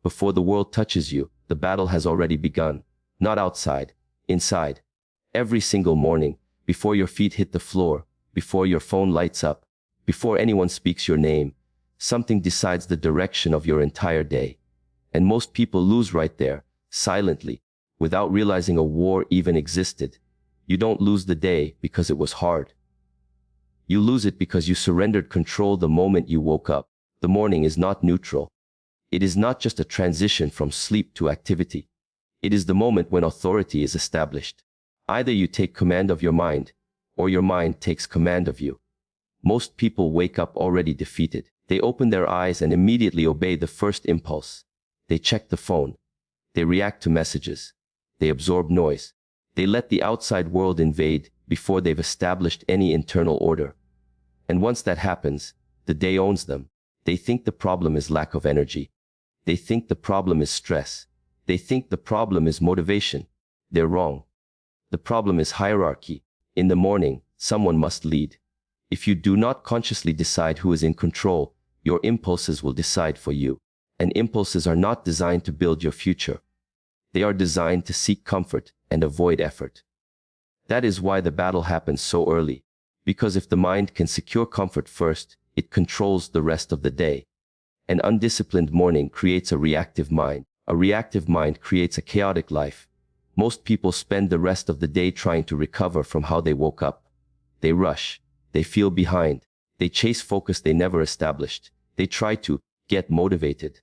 Before the world touches you, the battle has already begun. Not outside, inside. Every single morning, before your feet hit the floor, before your phone lights up, before anyone speaks your name, something decides the direction of your entire day. And most people lose right there, silently, without realizing a war even existed. You don't lose the day because it was hard. You lose it because you surrendered control the moment you woke up. The morning is not neutral. It is not just a transition from sleep to activity. It is the moment when authority is established. Either you take command of your mind, or your mind takes command of you. Most people wake up already defeated. They open their eyes and immediately obey the first impulse. They check the phone. They react to messages. They absorb noise. They let the outside world invade before they've established any internal order. And once that happens, the day owns them. They think the problem is lack of energy. They think the problem is stress. They think the problem is motivation. They're wrong. The problem is hierarchy. In the morning, someone must lead. If you do not consciously decide who is in control, your impulses will decide for you. And impulses are not designed to build your future. They are designed to seek comfort and avoid effort. That is why the battle happens so early. Because if the mind can secure comfort first, it controls the rest of the day. An undisciplined morning creates a reactive mind. A reactive mind creates a chaotic life. Most people spend the rest of the day trying to recover from how they woke up. They rush. They feel behind. They chase focus they never established. They try to get motivated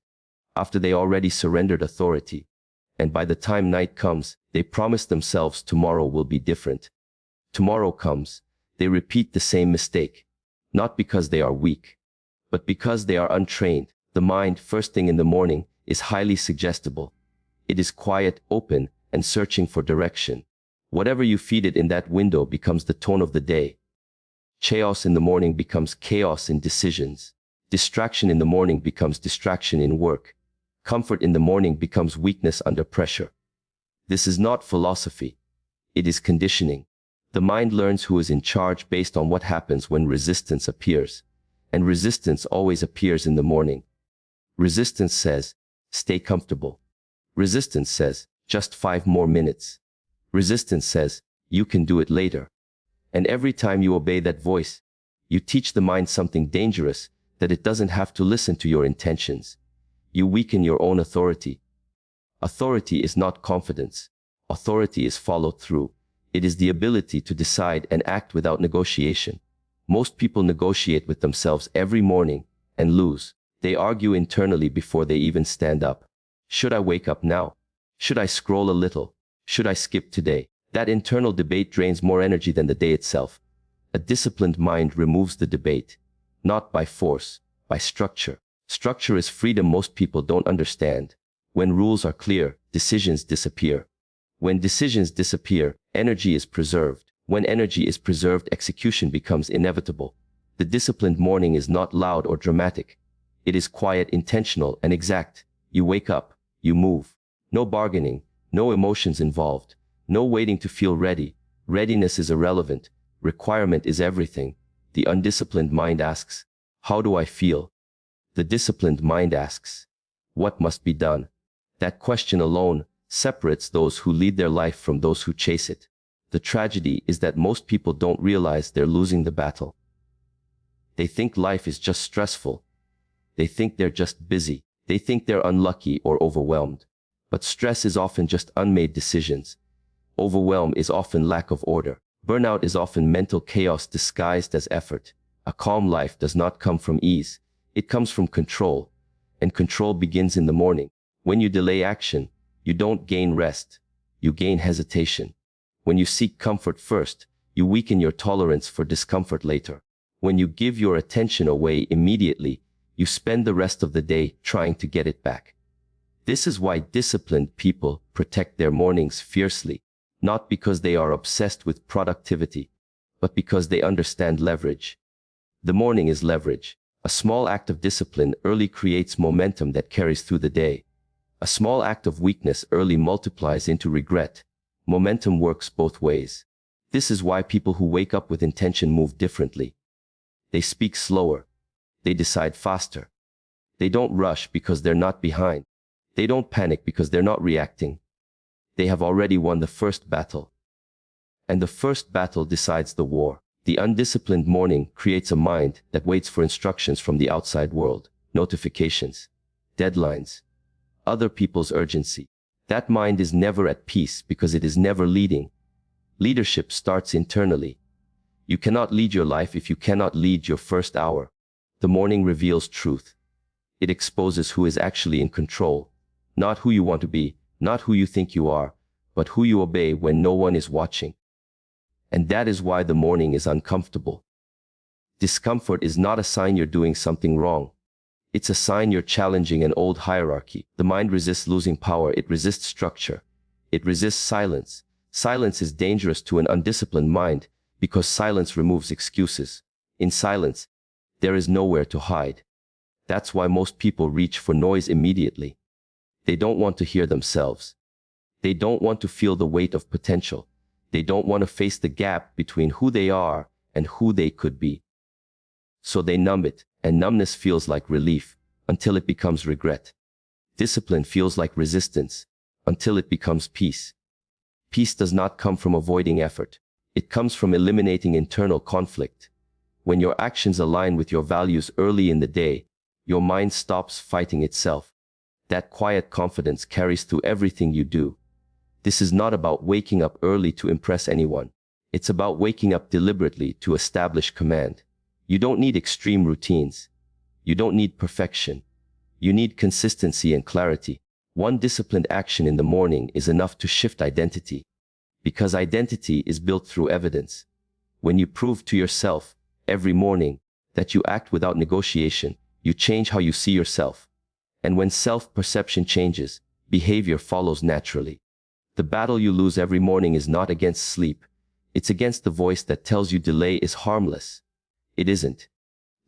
after they already surrendered authority. And by the time night comes, they promise themselves tomorrow will be different. Tomorrow comes, they repeat the same mistake. Not because they are weak, but because they are untrained. The mind, first thing in the morning, is highly suggestible. It is quiet, open, and searching for direction. Whatever you feed it in that window becomes the tone of the day. Chaos in the morning becomes chaos in decisions. Distraction in the morning becomes distraction in work. Comfort in the morning becomes weakness under pressure. This is not philosophy. It is conditioning. The mind learns who is in charge based on what happens when resistance appears. And resistance always appears in the morning. Resistance says, stay comfortable. Resistance says, just 5 more minutes. Resistance says, you can do it later. And every time you obey that voice, you teach the mind something dangerous, that it doesn't have to listen to your intentions. You weaken your own authority. Authority is not confidence. Authority is followed through. It is the ability to decide and act without negotiation. Most people negotiate with themselves every morning and lose. They argue internally before they even stand up. Should I wake up now? Should I scroll a little? Should I skip today? That internal debate drains more energy than the day itself. A disciplined mind removes the debate. Not by force, by structure. Structure is freedom most people don't understand. When rules are clear, decisions disappear. When decisions disappear, energy is preserved. When energy is preserved, execution becomes inevitable. The disciplined morning is not loud or dramatic. It is quiet, intentional, and exact. You wake up, you move. No bargaining, no emotions involved, no waiting to feel ready. Readiness is irrelevant. Requirement is everything. The undisciplined mind asks, how do I feel? The disciplined mind asks, what must be done? That question alone separates those who lead their life from those who chase it. The tragedy is that most people don't realize they're losing the battle. They think life is just stressful. They think they're just busy. They think they're unlucky or overwhelmed. But stress is often just unmade decisions. Overwhelm is often lack of order. Burnout is often mental chaos disguised as effort. A calm life does not come from ease. It comes from control. And control begins in the morning. When you delay action, you don't gain rest. You gain hesitation. When you seek comfort first, you weaken your tolerance for discomfort later. When you give your attention away immediately, you spend the rest of the day trying to get it back. This is why disciplined people protect their mornings fiercely, not because they are obsessed with productivity, but because they understand leverage. The morning is leverage. A small act of discipline early creates momentum that carries through the day. A small act of weakness early multiplies into regret. Momentum works both ways. This is why people who wake up with intention move differently. They speak slower. They decide faster. They don't rush because they're not behind. They don't panic because they're not reacting. They have already won the first battle. And the first battle decides the war. The undisciplined morning creates a mind that waits for instructions from the outside world, notifications, deadlines, other people's urgency. That mind is never at peace because it is never leading. Leadership starts internally. You cannot lead your life if you cannot lead your first hour. The morning reveals truth. It exposes who is actually in control. Not who you want to be, not who you think you are, but who you obey when no one is watching. And that is why the morning is uncomfortable. Discomfort is not a sign you're doing something wrong. It's a sign you're challenging an old hierarchy. The mind resists losing power. It resists structure. It resists silence. Silence is dangerous to an undisciplined mind because silence removes excuses. In silence, there is nowhere to hide. That's why most people reach for noise immediately. They don't want to hear themselves. They don't want to feel the weight of potential. They don't want to face the gap between who they are and who they could be. So they numb it, and numbness feels like relief until it becomes regret. Discipline feels like resistance until it becomes peace. Peace does not come from avoiding effort. It comes from eliminating internal conflict. When your actions align with your values early in the day, your mind stops fighting itself. That quiet confidence carries through everything you do. This is not about waking up early to impress anyone. It's about waking up deliberately to establish command. You don't need extreme routines. You don't need perfection. You need consistency and clarity. One disciplined action in the morning is enough to shift identity. Because identity is built through evidence. When you prove to yourself every morning that you act without negotiation, you change how you see yourself. And when self-perception changes, behavior follows naturally. The battle you lose every morning is not against sleep. It's against the voice that tells you delay is harmless. It isn't.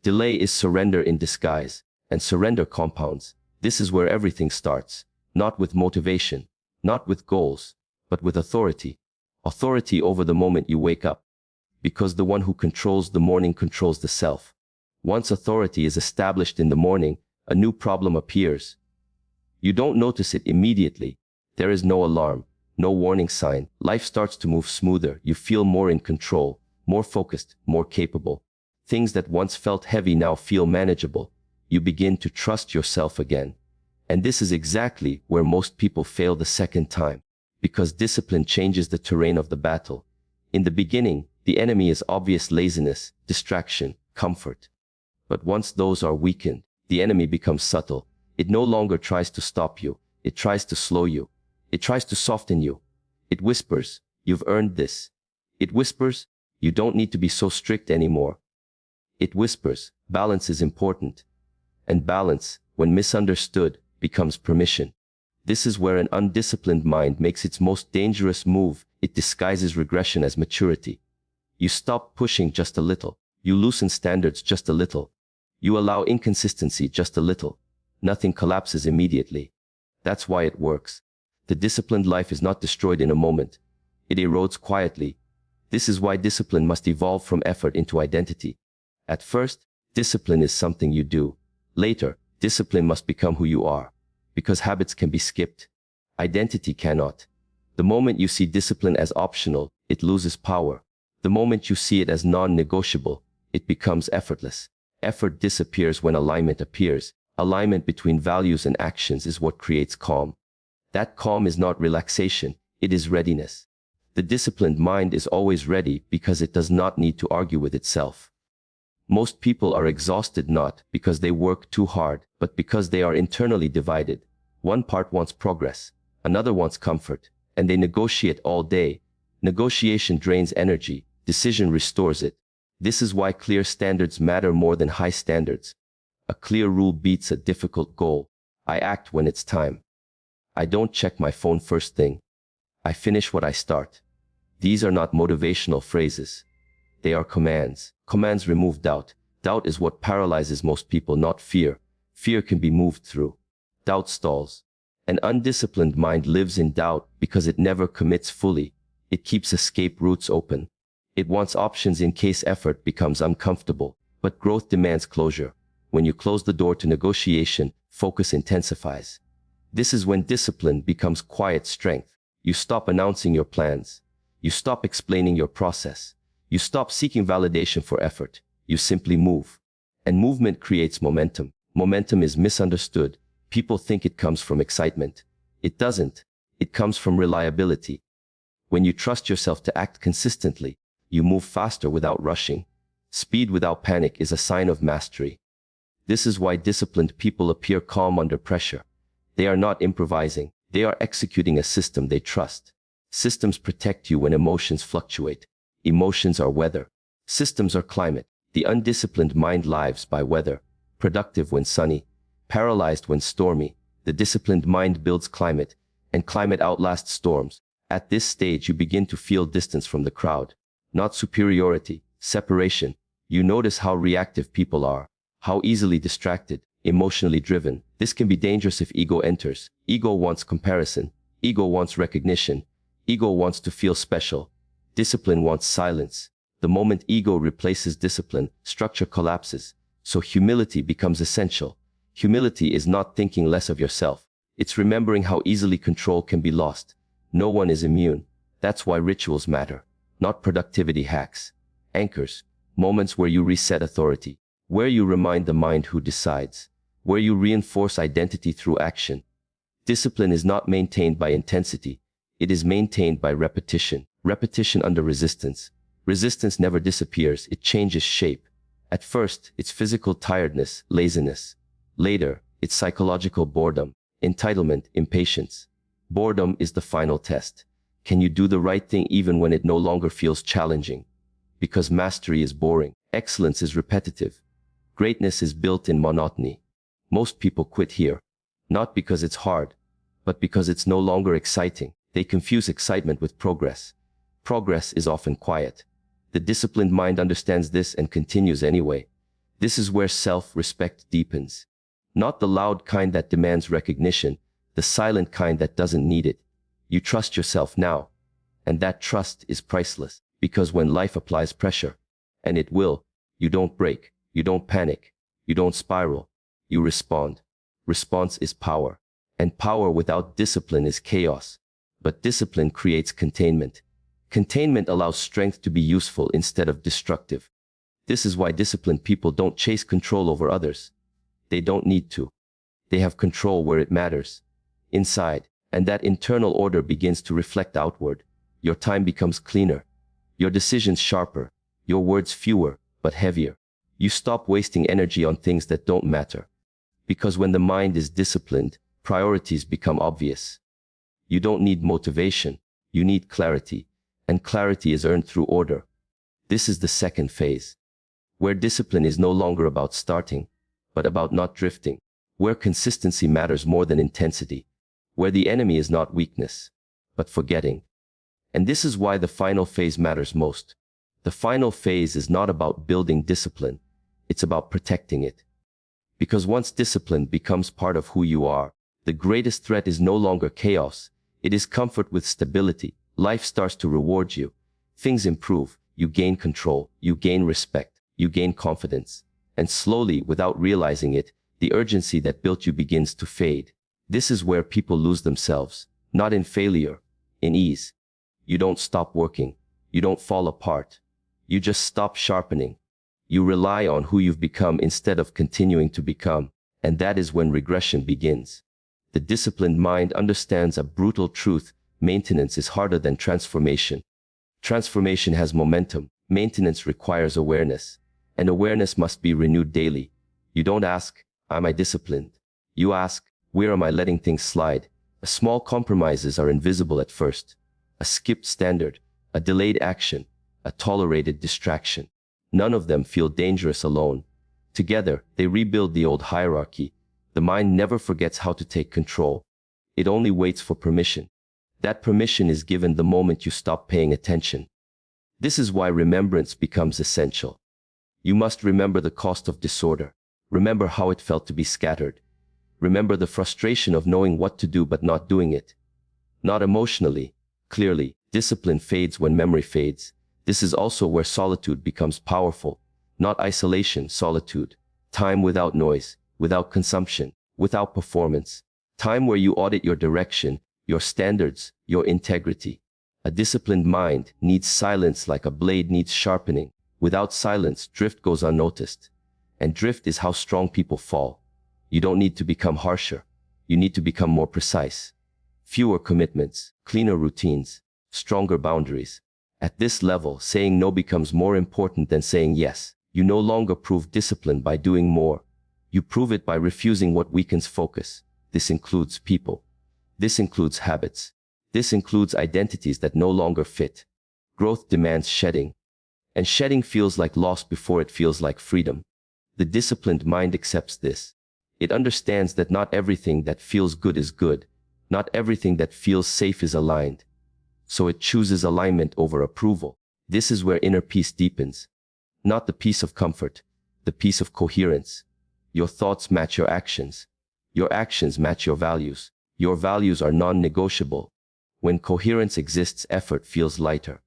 Delay is surrender in disguise, and surrender compounds. This is where everything starts. Not with motivation, not with goals, but with authority. Authority over the moment you wake up. Because the one who controls the morning controls the self. Once authority is established in the morning, a new problem appears. You don't notice it immediately. There is no alarm, no warning sign. Life starts to move smoother. You feel more in control, more focused, more capable. Things that once felt heavy now feel manageable. You begin to trust yourself again. And this is exactly where most people fail the second time. Because discipline changes the terrain of the battle. In the beginning, the enemy is obvious laziness, distraction, comfort. But once those are weakened, the enemy becomes subtle. It no longer tries to stop you. It tries to slow you. It tries to soften you. It whispers, "You've earned this." It whispers, "You don't need to be so strict anymore." It whispers, "Balance is important." And balance, when misunderstood, becomes permission. This is where an undisciplined mind makes its most dangerous move. It disguises regression as maturity. You stop pushing just a little. You loosen standards just a little. You allow inconsistency just a little. Nothing collapses immediately. That's why it works. The disciplined life is not destroyed in a moment. It erodes quietly. This is why discipline must evolve from effort into identity. At first, discipline is something you do. Later, discipline must become who you are. Because habits can be skipped. Identity cannot. The moment you see discipline as optional, it loses power. The moment you see it as non-negotiable, it becomes effortless. Effort disappears when alignment appears. Alignment between values and actions is what creates calm. That calm is not relaxation, it is readiness. The disciplined mind is always ready because it does not need to argue with itself. Most people are exhausted not because they work too hard, but because they are internally divided. One part wants progress, another wants comfort, and they negotiate all day. Negotiation drains energy, decision restores it. This is why clear standards matter more than high standards. A clear rule beats a difficult goal. I act when it's time. I don't check my phone first thing. I finish what I start. These are not motivational phrases. They are commands. Commands remove doubt. Doubt is what paralyzes most people, not fear. Fear can be moved through. Doubt stalls. An undisciplined mind lives in doubt because it never commits fully. It keeps escape routes open. It wants options in case effort becomes uncomfortable. But growth demands closure. When you close the door to negotiation, focus intensifies. This is when discipline becomes quiet strength. You stop announcing your plans. You stop explaining your process. You stop seeking validation for effort. You simply move. And movement creates momentum. Momentum is misunderstood. People think it comes from excitement. It doesn't. It comes from reliability. When you trust yourself to act consistently, you move faster without rushing. Speed without panic is a sign of mastery. This is why disciplined people appear calm under pressure. They are not improvising. They are executing a system they trust. Systems protect you when emotions fluctuate. Emotions are weather. Systems are climate. The undisciplined mind lives by weather. Productive when sunny. Paralyzed when stormy. The disciplined mind builds climate, and climate outlasts storms. At this stage, you begin to feel distance from the crowd. Not superiority, separation. You notice how reactive people are, how easily distracted, emotionally driven. This can be dangerous if ego enters. Ego wants comparison. Ego wants recognition. Ego wants to feel special. Discipline wants silence. The moment ego replaces discipline, structure collapses. So humility becomes essential. Humility is not thinking less of yourself. It's remembering how easily control can be lost. No one is immune. That's why rituals matter. Not productivity hacks. Anchors. Moments where you reset authority. Where you remind the mind who decides. Where you reinforce identity through action. Discipline is not maintained by intensity. It is maintained by repetition. Repetition under resistance. Resistance never disappears. It changes shape. At first, it's physical tiredness, laziness. Later, it's psychological boredom, entitlement, impatience. Boredom is the final test. Can you do the right thing even when it no longer feels challenging? Because mastery is boring. Excellence is repetitive. Greatness is built in monotony. Most people quit here. Not because it's hard, but because it's no longer exciting. They confuse excitement with progress. Progress is often quiet. The disciplined mind understands this and continues anyway. This is where self-respect deepens. Not the loud kind that demands recognition, the silent kind that doesn't need it. You trust yourself now. And that trust is priceless. Because when life applies pressure, and it will, you don't break, you don't panic, you don't spiral, you respond. Response is power. And power without discipline is chaos. But discipline creates containment. Containment allows strength to be useful instead of destructive. This is why disciplined people don't chase control over others. They don't need to. They have control where it matters. Inside. And that internal order begins to reflect outward. Your time becomes cleaner. Your decisions sharper. Your words fewer, but heavier. You stop wasting energy on things that don't matter. Because when the mind is disciplined, priorities become obvious. You don't need motivation. You need clarity. And clarity is earned through order. This is the second phase, where discipline is no longer about starting, but about not drifting, where consistency matters more than intensity, where the enemy is not weakness, but forgetting. And this is why the final phase matters most. The final phase is not about building discipline, it's about protecting it. Because once discipline becomes part of who you are, the greatest threat is no longer chaos, it is comfort with stability. Life starts to reward you. Things improve. You gain control. You gain respect. You gain confidence. And slowly, without realizing it, the urgency that built you begins to fade. This is where people lose themselves. Not in failure, in ease. You don't stop working. You don't fall apart. You just stop sharpening. You rely on who you've become instead of continuing to become. And that is when regression begins. The disciplined mind understands a brutal truth. Maintenance is harder than transformation. Transformation has momentum. Maintenance requires awareness. And awareness must be renewed daily. You don't ask, am I disciplined? You ask, where am I letting things slide? Small compromises are invisible at first. A skipped standard, a delayed action, a tolerated distraction. None of them feel dangerous alone. Together, they rebuild the old hierarchy. The mind never forgets how to take control. It only waits for permission. That permission is given the moment you stop paying attention. This is why remembrance becomes essential. You must remember the cost of disorder. Remember how it felt to be scattered. Remember the frustration of knowing what to do but not doing it. Not emotionally, clearly. Discipline fades when memory fades. This is also where solitude becomes powerful. Not isolation, solitude. Time without noise, without consumption, without performance. Time where you audit your direction, your standards, your integrity. A disciplined mind needs silence like a blade needs sharpening. Without silence, drift goes unnoticed. And drift is how strong people fall. You don't need to become harsher. You need to become more precise. Fewer commitments, cleaner routines, stronger boundaries. At this level, saying no becomes more important than saying yes. You no longer prove discipline by doing more. You prove it by refusing what weakens focus. This includes people. This includes habits. This includes identities that no longer fit. Growth demands shedding. And shedding feels like loss before it feels like freedom. The disciplined mind accepts this. It understands that not everything that feels good is good. Not everything that feels safe is aligned. So it chooses alignment over approval. This is where inner peace deepens. Not the peace of comfort, the peace of coherence. Your thoughts match your actions. Your actions match your values. Your values are non-negotiable. When coherence exists, effort feels lighter.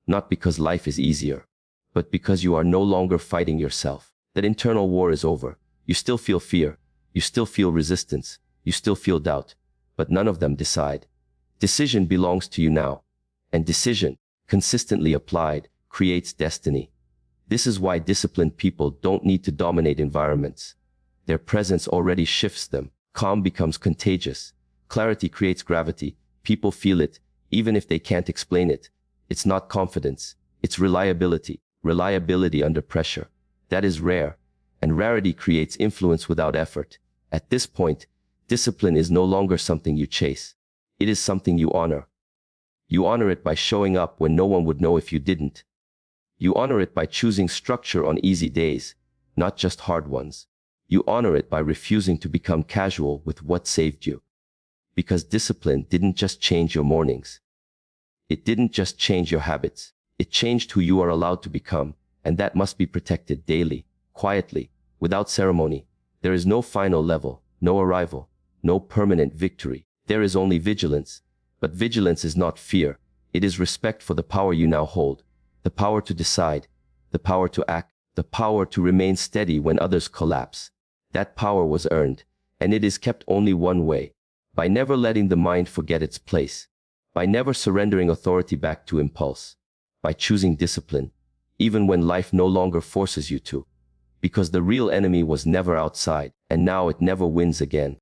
Not because life is easier, but because you are no longer fighting yourself. That internal war is over. You still feel fear. You still feel resistance. You still feel doubt. But none of them decide. Decision belongs to you now. And decision, consistently applied, creates destiny. This is why disciplined people don't need to dominate environments. Their presence already shifts them. Calm becomes contagious. Clarity creates gravity. People feel it, even if they can't explain it. It's not confidence. It's reliability. Reliability under pressure. That is rare. And rarity creates influence without effort. At this point, discipline is no longer something you chase. It is something you honor. You honor it by showing up when no one would know if you didn't. You honor it by choosing structure on easy days, not just hard ones. You honor it by refusing to become casual with what saved you. Because discipline didn't just change your mornings. It didn't just change your habits. It changed who you are allowed to become, and that must be protected daily, quietly, without ceremony. There is no final level, no arrival, no permanent victory. There is only vigilance. But vigilance is not fear. It is respect for the power you now hold. The power to decide, the power to act, the power to remain steady when others collapse. That power was earned, and it is kept only one way. By never letting the mind forget its place. By never surrendering authority back to impulse. By choosing discipline, even when life no longer forces you to. Because the real enemy was never outside, and now it never wins again.